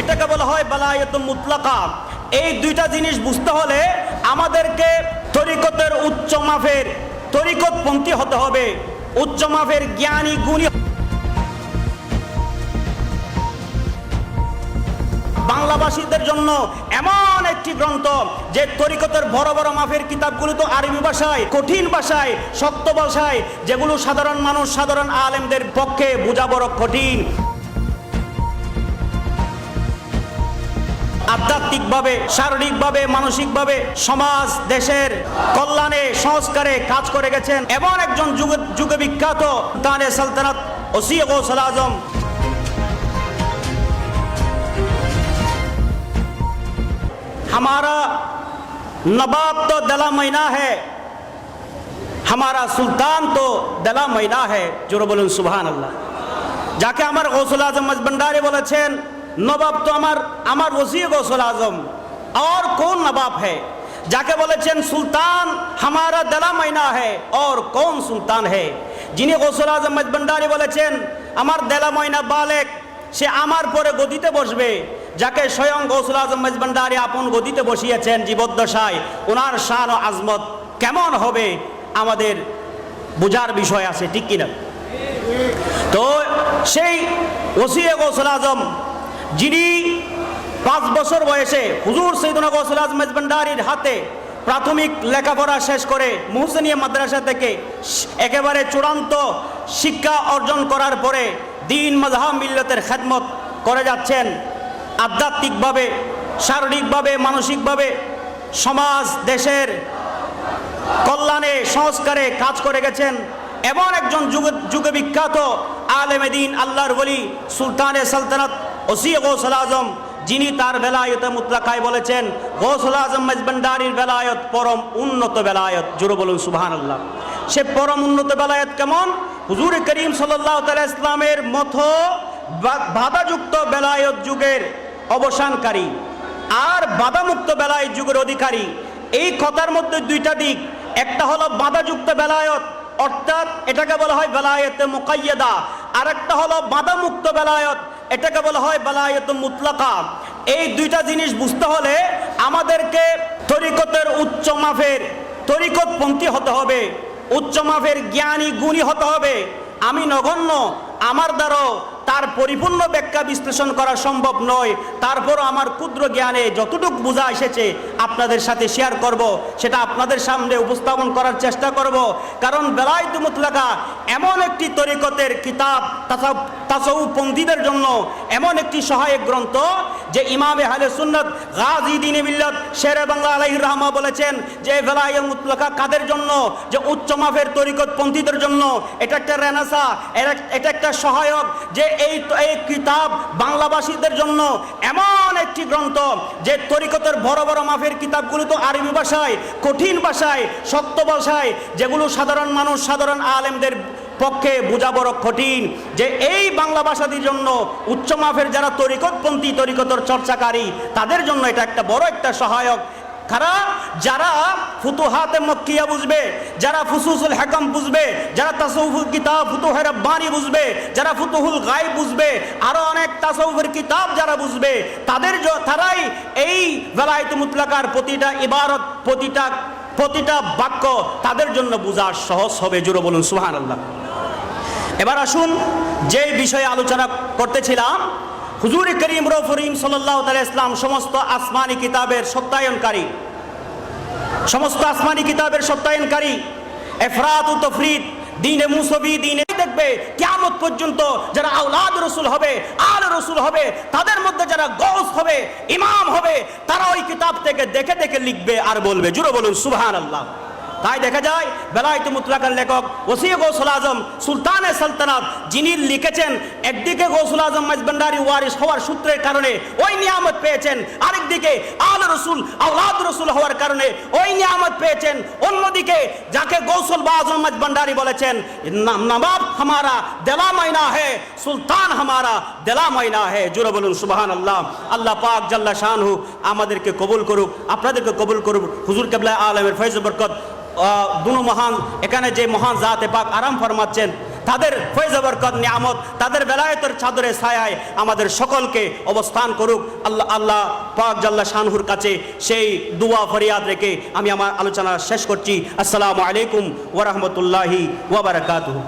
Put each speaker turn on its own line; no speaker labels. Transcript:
এটাকে বলা হয় বেলায়েতুল মুতলাকা। এই দুইটা জিনিস বুঝতে হলে আমাদেরকে তরিকতের উচ্চ মাফের তরিকতপন্থী হতে হবে, উচ্চ মাফের জ্ঞানী গুণী। বাংলাভাষীদের জন্য এমন একটি গ্রন্থ যে তরিকতের বড় বড় মাফের কিতাবগুলো তো আরবি ভাষায়, কঠিন ভাষায়, শক্ত ভাষায়, যেগুলো সাধারণ মানুষ, সাধারণ আলেমদের পক্ষে বোঝা বড় কঠিন। আধ্যাত্মিকভাবে, শারীরিকভাবে, মানসিকভাবে সমাজ দেশের কল্যাণে, সংস্কারে কাজ করে গেছেন এমন একজন যুগে বিখ্যাত সুলতানে সালতানাত ওসি গৌসুল আজম। हमारा नवाब तो दला महीना है, हमारा सुल्तान तो दला महीना है। जोर बोलুন সুবহান আল্লাহ। যাকে আমার গৌসুল আজম মজবন্দারি বলেছেন নবাব তো আমার ওসি গৌসুল আজম, और कौन नवाब है। যাকে বলেছেন সুলতান हमारा दला महीना है, और कौन सुल्तान है। যিনি গৌসুল আজম মজবন্দারি বলেছেন আমার দেলা ময়না বালেক, সে আমার পরে গদিতে বসবে। যাকে স্বয়ং গৌসুল আজম মজবন্দারি আপন গদিতে বসিয়েছেন জীবদ্দশায়, ওনার শান ও আজমত কেমন হবে আমাদের বুঝার বিষয় আছে, ঠিক কিনা। তো সেই ওসিয়ে গৌসুল আজম যিনি 5 বছর বয়সে হুজুর সৈয়দনা গৌসুল আজম মজবন্দারির হাতে প্রাথমিক লেখাপড়া শেষ করে মুহসিনিয়া মাদ্রাসা থেকে একেবারে চূড়ান্ত শিক্ষা অর্জন করার পরে দিন মযহাব মিল্লাতের খেদমত করে যাচ্ছেন। আধ্যাত্মিকভাবে, শারীরিকভাবে, মানসিকভাবে সমাজ দেশের কল্যাণে, সংস্কারে কাজ করে গেছেন এমন একজন যুগে বিখ্যাত আলেমে দ্বীন, আল্লাহর ওলি, সুলতানে সালতানাত ওসি গৌসুল আজম, যিনি তার বেলায়েতে মুতলাকায় বলেছেন গৌসুল আজম মজবন্দারির বেলায়েত পরম উন্নত বেলায়েত। জোরে বলুন সুবহানাল্লাহ। সে পরম উন্নত বেলায়েত কেমন? হুজুর করিম সাল্লাল্লাহু তাআলা ইসলামের মতো বাধাযুক্ত বেলায়েত যুগের অবসানকারী আর বাধামুক্ত বেলায়েত যুগের অধিকারী। এই কথার মধ্যে দুইটা দিক, একটা হলো বাধাযুক্ত বেলায়েত, অর্থাৎ এটাকে বলা হয় বেলায়েতে মুকাইয়াদা, আর একটা হলো বাধামুক্ত বেলায়েত, এটাকে বলা হয় বেলায়েতে মুতলাকা। এই দুইটা জিনিস বুঝতে হলে আমাদেরকে তরিকতের উচ্চ মাফের তরিকতপন্থী হতে হবে, উচ্চ মাফের জ্ঞানী গুণী হতে হবে। আমি নগণ্য, আমার দ্বারাও তার পরিপূর্ণ ব্যাখ্যা বিশ্লেষণ করা সম্ভব নয়, তারপরও আমার ক্ষুদ্র জ্ঞানে যতটুকু বোঝা এসেছে আপনাদের সাথে শেয়ার করব, সেটা আপনাদের সামনে উপস্থাপন করার চেষ্টা করব। কারণ বেলায়েতে মুতলাকা এমন একটি তরিকতের কিতাব, তাসাউফ পন্থীদের জন্য এমন একটি সহায়ক গ্রন্থ যে ইমামে আহলে সুন্নাত গাজী দ্বীন মিল্লাত শেরে বাংলা আলাইহির রাহমা বলেছেন যে বেলায়েতে মুতলাকা কাদের জন্য? যে উচ্চ মাফের তরিকত পন্থীদের জন্য। এটা একটা রেনেসা, এটা একটা সহায়ক যে এই কিতাব বাংলাভাষীদের জন্য এমন একটি গ্রন্থ যে তরিকতের বড় বড় মাফের কিতাবগুলো তো আরবি ভাষায়, কঠিন ভাষায়, শক্ত ভাষায়, যেগুলো সাধারণ মানুষ, সাধারণ আলেমদের পক্ষে বোঝা বড় কঠিন। যে এই বাংলা ভাষাদের জন্য উচ্চ মাফের যারা তরিকতপন্থী, তরিকতের চর্চাকারী, তাদের জন্য এটা একটা বড় একটা সহায়ক। যারা ফুতুহাতে মক্কিয়া বুঝবে, যারা ফুসুসুল হাকাম বুঝবে, যারা তাসাউফুল কিতাব ফুতুহে রাব্বানি বুঝবে, যারা ফুতুহুল গায়ব বুঝবে, আরো অনেক তাসাউফের কিতাব যারা বুঝবে, তারাই এই বেলায়েতে মুতলাকার প্রতিটা ইবারত, প্রতিটা বাক্য তাদের জন্য বোঝা সহজ হবে। জোরে বলুন সুবহানাল্লাহ। এবার আসুন যে বিষয়ে আলোচনা করতেছিলাম, হুজুর করিম রফরিম সাল্লাল্লাহু তাআলা ইসলাম সমস্ত আসমানি কিতাবের সত্যায়নকারী, সমস্ত আসমানি কিতাবের সত্যায়নকারী, ইফরাত ও তাফরিদ, দ্বীনে মুসবি, দ্বীনে দেখবে কিয়ামত পর্যন্ত যারা আওলাদ রাসূল হবে, আলে রাসূল হবে, তাদের মধ্যে যারা গৌস হবে, ইমাম হবে, তারা ওই কিতাব থেকে দেখে দেখে লিখবে আর বলবে। জোরে বলুন সুবহানাল্লাহ। তাই দেখা যায় বেলায়েতে মুতলাকার লেখক ওসি গৌসুল আজম সুলতানে সালতানাত যিনি লিখেছেন, একদিকে গৌসুল আজম মজবন্দারি ওয়ারিস হওয়ার সূত্রের কারণে ওই নিয়ামত পেয়েছেন, আরেকদিকে আলে রাসূল, আওলাদ রাসূল হওয়ার কারণে ওই নিয়ামত পেয়েছেন। অন্যদিকে যাকে গৌসুল আজম মজবন্দারি বলেছেন নবাব হামারা দেলা ময়না হে, সুলতান হামারা দেলা ময়না হে। জোরে বলুন সুবহানাল্লাহ। আল্লাহ পাক জাল্লা শানহু আমাদেরকে কবুল করুক, আপনাদেরকে কবুল করুক। হুজুর কিবলা আলমের ফয়জ বরকত দুনো মহান, এখানে যে মহান জাতে পাক আরাম ফরমাচ্ছেন, তাদের ফয়েজ বরকত নিয়ামত, তাদের বেলায়েতের চাদরে ছায়ায় আমাদের সকলকে অবস্থান করুক। আল্লাহ পাক জাল্লা শানহুর কাছে সেই দুয়া ফরিয়াদ রেখে আমি আমার আলোচনা শেষ করছি। আসসালামু আলাইকুম ওয়া রাহমাতুল্লাহি ওয়া বারাকাতুহু।